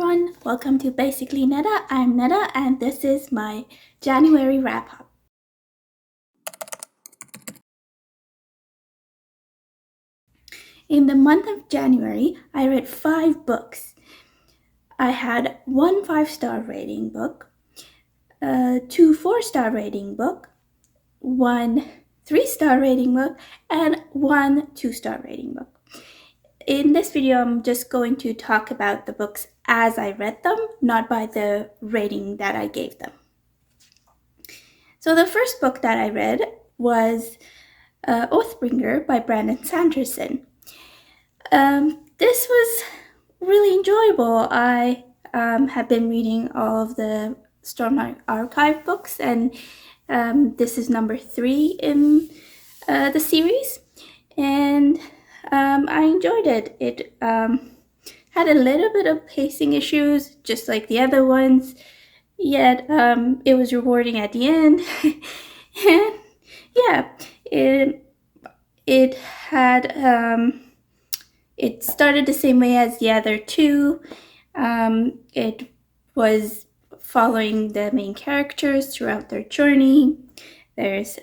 everyone, welcome to Basically Netta. I'm Netta and this is my January wrap-up. In the month of January, I read 5 books. I had 1 5-star rating book, 2 4-star rating book, 1 3-star rating book, and 1 2-star rating book. In this video, I'm just going to talk about the books as I read them, not by the rating that I gave them. So the first book that I read was Oathbringer by Sanderson. This was really enjoyable. I have been reading all of the Stormlight Archive books, and this is number 3 in the series, and I enjoyed it. It had a little bit of pacing issues, just like the other ones, yet it was rewarding at the end. And yeah, it had it started the same way as the other 2. It was following the main characters throughout their journey. There's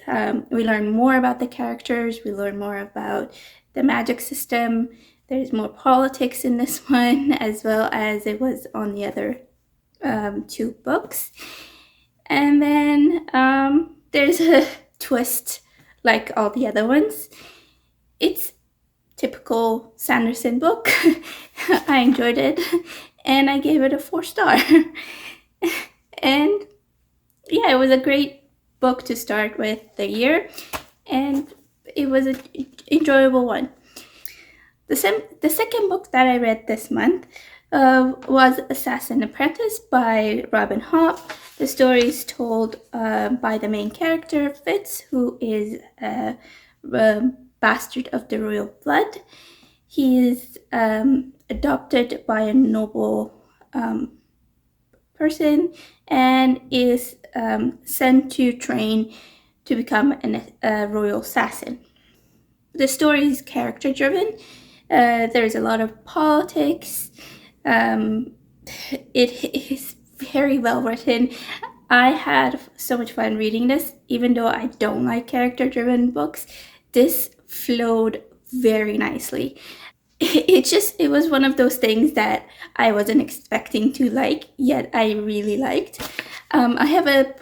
we learn more about the characters, we learn more about the magic system. There's more politics in this one, as well as it was on the other 2 books. And then there's a twist like all the other ones. It's typical Sanderson book. I enjoyed it and I gave it a 4-star. And yeah, it was a great book to start with the year, and it was an enjoyable one. The second book that I read this month was Apprentice by Hobb. The story is told by the main character, Fitz, who is a bastard of the royal blood. He is adopted by a noble person and is sent to train to become a royal assassin. The story is character-driven. There's a lot of politics. It is very well written. I had so much fun reading this, even though I don't like character-driven books. This flowed very nicely. It was one of those things that I wasn't expecting to like, yet I really liked. I have a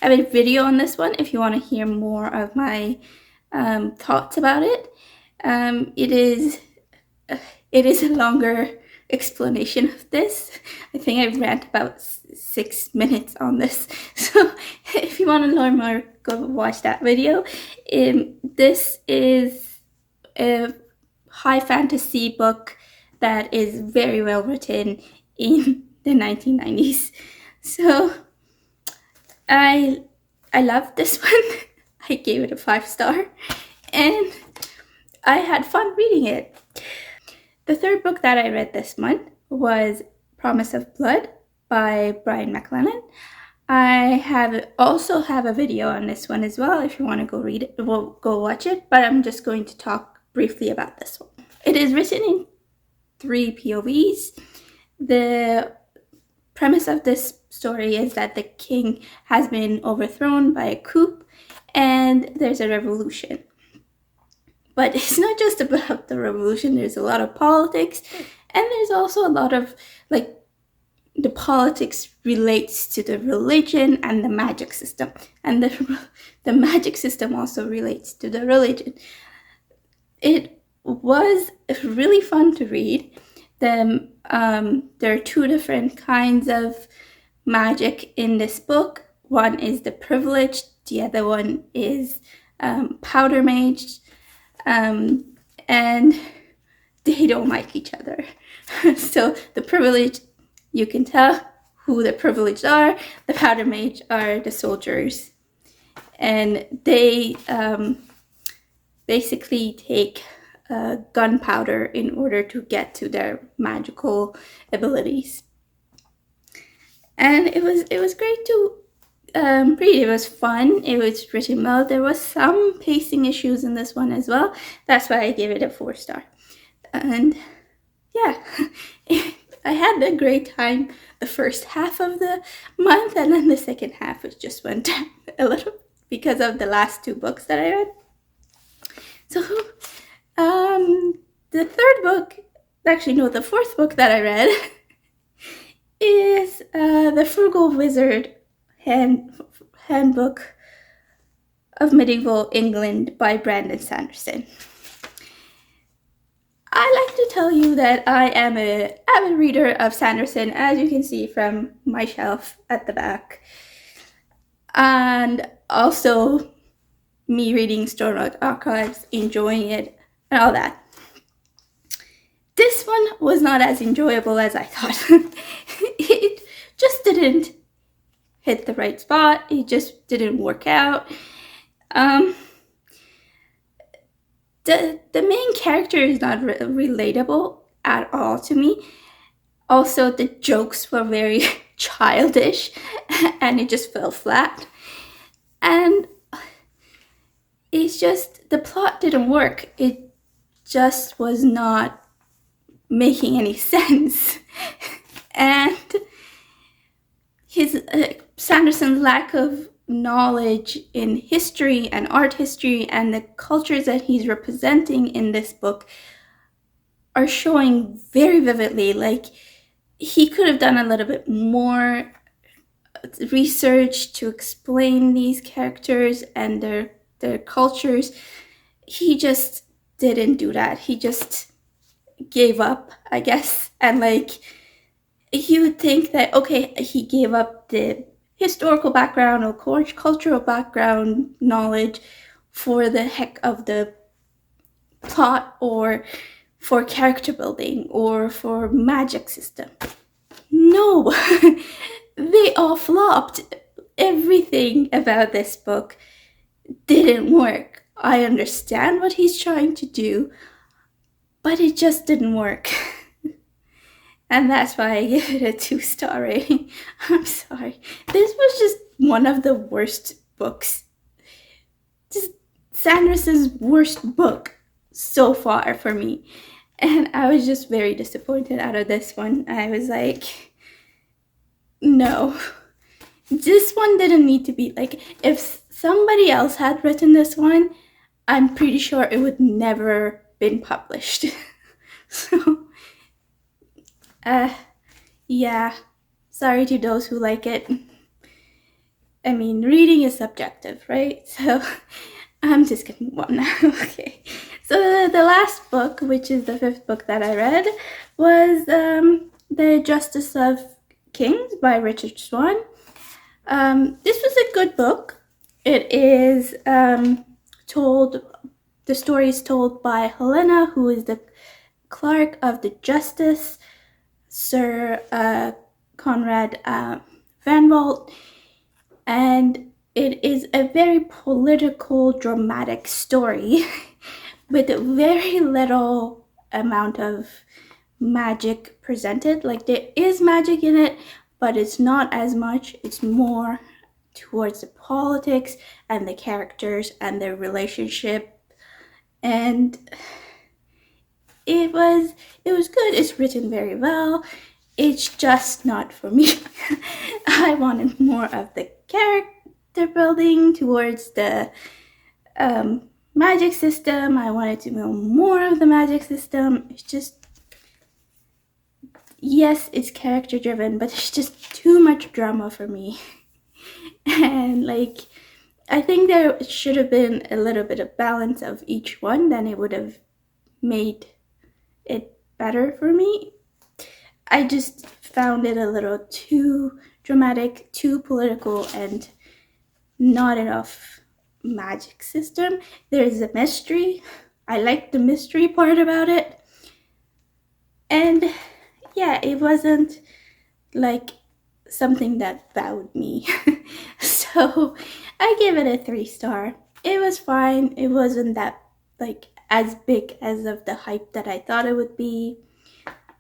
video on this one if you want to hear more of my thoughts about it. It is a longer explanation of this. I think I rant about 6 minutes on this. So if you want to learn more, go watch that video. This is a high fantasy book that is very well written in the 1990s. So I loved this one. I gave it a 5-star and I had fun reading it. The third book that I read this month was Promise of Blood by McClellan. I also have a video on this one as well. If you want to go read it, we'll go watch it, but I'm just going to talk briefly about this one. It is written in 3 POVs. The premise of this story is that the king has been overthrown by a coup and there's a revolution. But it's not just about the revolution. There's a lot of politics, and there's also a lot of, like, the politics relates to the religion and the magic system, and the magic system also relates to the religion. It was really fun to read. There are 2 different kinds of magic in this book. One is the privileged, the other one is powder mage. And they don't like each other. So the privileged, you can tell who the privileged are. The powder mage are the soldiers. And they basically take gunpowder in order to get to their magical abilities. And it was great to read. It was fun. It was written well. There was some pacing issues in this one as well. That's why I gave it a 4-star. And yeah, had a great time the first half of the month, and then the second half it just went down a little because of the last 2 books that I read. So the third book, actually no, the 4th book that I read is the Frugal Wizard Handbook of Medieval England by Brandon Sanderson. I like to tell you that I am an avid reader of Sanderson, as you can see from my shelf at the back. And also me reading Storybook Archives, enjoying it, and all that. This one was not as enjoyable as I thought. It just didn't hit the right spot. It just didn't work out. The main character is not relatable at all to me. Also, the jokes were very childish, and it just fell flat. And it's just, the plot didn't work. It just was not making any sense. And Sanderson's lack of knowledge in history and art history and the cultures that he's representing in this book are showing very vividly. Like, he could have done a little bit more research to explain these characters and their cultures. He just didn't do that. He just gave up, I guess. And like, you would think that, okay, he gave up the historical background or cultural background knowledge for the heck of the plot, or for character building, or for magic system. No, they all flopped. Everything about this book didn't work. I understand what he's trying to do, but it just didn't work. And that's why I give it a 2-star rating. I'm sorry. This was just one of the worst books. Just Sanderson's worst book so far for me. And I was just very disappointed out of this one. I was like, no. This one didn't need to be, like, if somebody else had written this one, I'm pretty sure it would never been published. So, yeah, sorry to those who like it. I mean, reading is subjective, right? So, I'm just gonna move on now. Okay, so the last book, which is the 5th book that I read, was The Justice of Kings by Richard Swan. This was a good book. It is the story is told by Helena, who is the clerk of the Justice, Sir Conrad Van Walt, and it is a very political, dramatic story with a very little amount of magic presented. Like, there is magic in it, but it's not as much. It's more towards the politics and the characters and their relationship, and it was good. It's written very well. It's just not for me. I wanted more of the character building towards the magic system. I wanted to know more of the magic system. It's just, yes, it's character driven, but it's just too much drama for me. And like, I think there should have been a little bit of balance of each one, then it would have made it better for me. I just found it a little too dramatic, too political, and not enough magic system. There's a mystery. I like the mystery part about it. And yeah, it wasn't like something that wowed me. So I give it a 3-star. It was fine. It wasn't that like as big as of the hype that I thought it would be.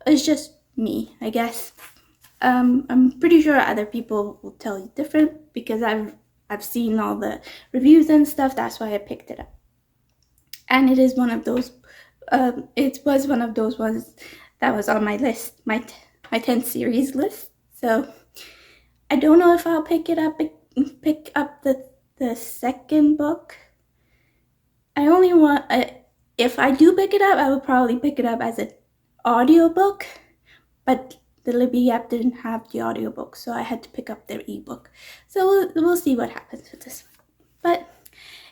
It's just me, I guess. I'm pretty sure other people will tell you different, because I've seen all the reviews and stuff. That's why I picked it up. And it is one of those. It was one of those ones that was on my list, my my 10 series list. So I don't know if I'll pick up the second book. I only want, if I do pick it up, I would probably pick it up as an audiobook, but the Libby app didn't have the audiobook, so I had to pick up their ebook. So we'll see what happens with this one. But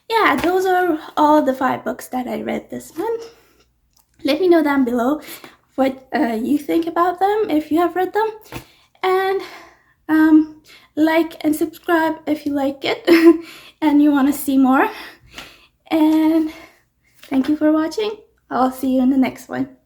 yeah, those are all the 5 books that I read this month. Let me know down below what you think about them, if you have read them. And like and subscribe if you like it and you want to see more. And thank you for watching. I'll see you in the next one.